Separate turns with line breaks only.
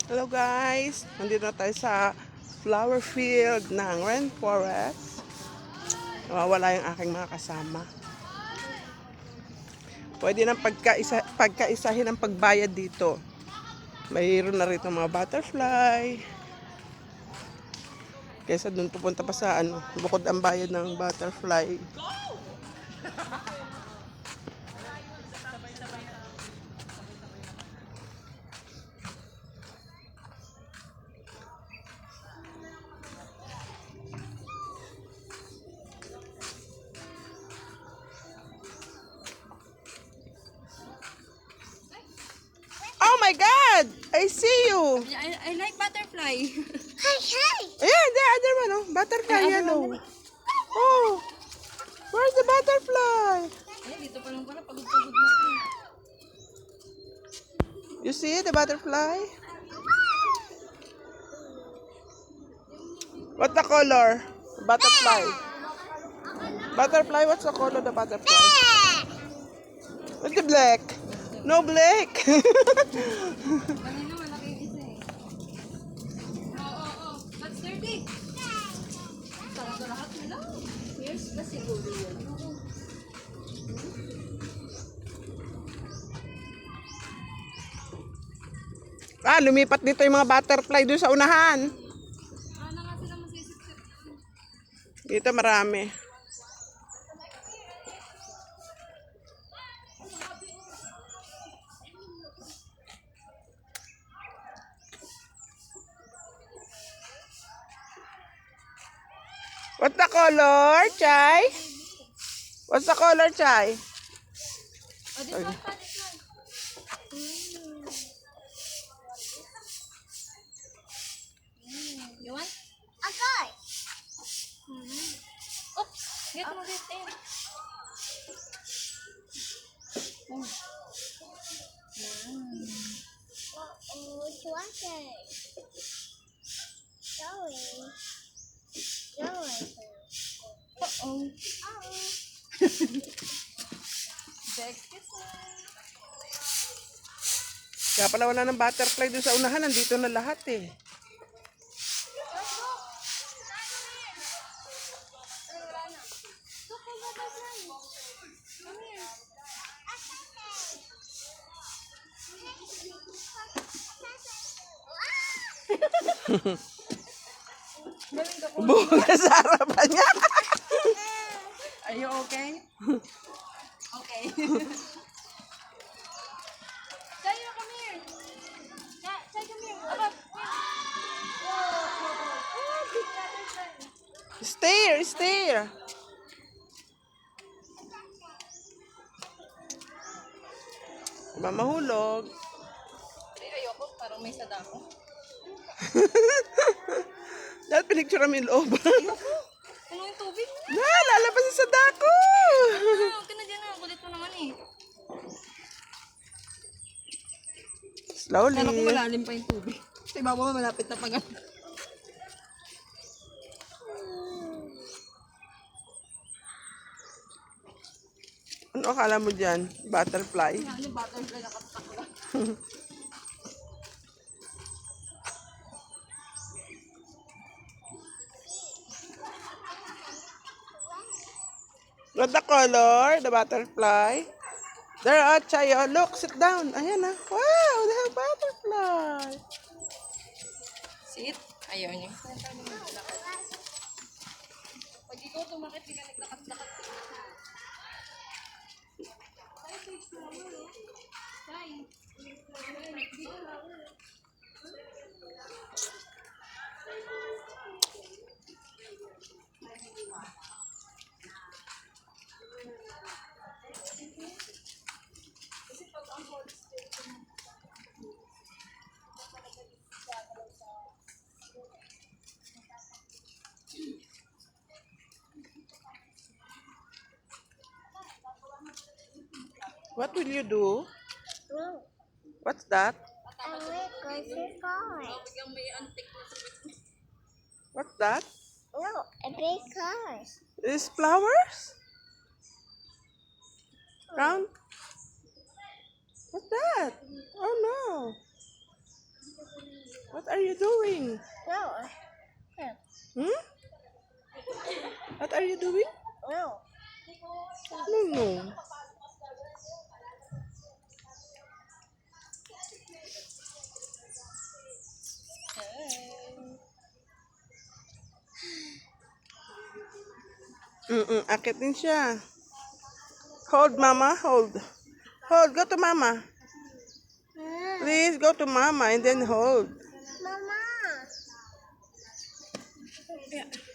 Hello guys! Nandito na tayo sa flower field ng rainforest. Nawawala yung aking mga kasama. Pwede nang pagkaisahin ang pagbayad dito. Mayroon na rito mga butterfly. Kaysa dun pupunta pa sa bukod ang bayad ng butterfly. Oh my God! I see you!
I like butterfly.
Ayan, the other one, oh. Butterfly yellow. Oh! Where's the butterfly?
Ay, dito pa lang pala. Pagod-pagod na ito.
You see the butterfly? What's the color? Butterfly. Butterfly, what's the color of the butterfly? What's the black? No black.
Kanina malaki yung isa eh. Oo. That's 30. Talaga lahat nila. Years pa siguro yun.
Lumipat dito yung mga butterfly doon sa unahan.
Ano nga sila masisip-sip?
Dito marami. What's the color, Chay? What's the color, Chay?
Oh, this one pa, this one. You want? Okay. Oops. Get mo this in.
Which one? Sorry.
Uh-oh.
Oh.
Kaya pala wala ng butterfly doon sa unahan. Nandito na lahat eh. Buka sa harapan niya.
Are you okay? Okay. Tayo, come here. Tayo, come here. Above. Big butterfly.
Stay. Diba mahulog?
Ay, ayoko. Parang may sadako.
Dahil pinicture kami yung loob.
Ayoko. Ano yung tubig?
Lalabas yung sadako.
Okay na dyan na. Kulit mo naman eh.
Slowly.
Kala ko malalim pa yung tubig. Sa ibabaw malapit na pag
Ano akala mo dyan? Butterfly?
Ano butterfly nakatak lang.
What the color? The butterfly? There are Chayo. Look, sit down. Ayan na. Wow, they have butterfly.
Sit. Ayaw niya. Pag ikaw tumakit, di ka naglakas-lakas.
What will you do?
No.
What's that?
I will go to cars.
Biglang may antik na sabit.
What's that?
No, a big cars.
Is flowers? Round? What's that? Oh no. What are you doing?
No. No.
Hmm? What are you doing?
No.
No, no. Akit din siya. Hold, mama. Hold. Hold. Go to mama. Please go to mama and then hold.
Mama.
Yeah.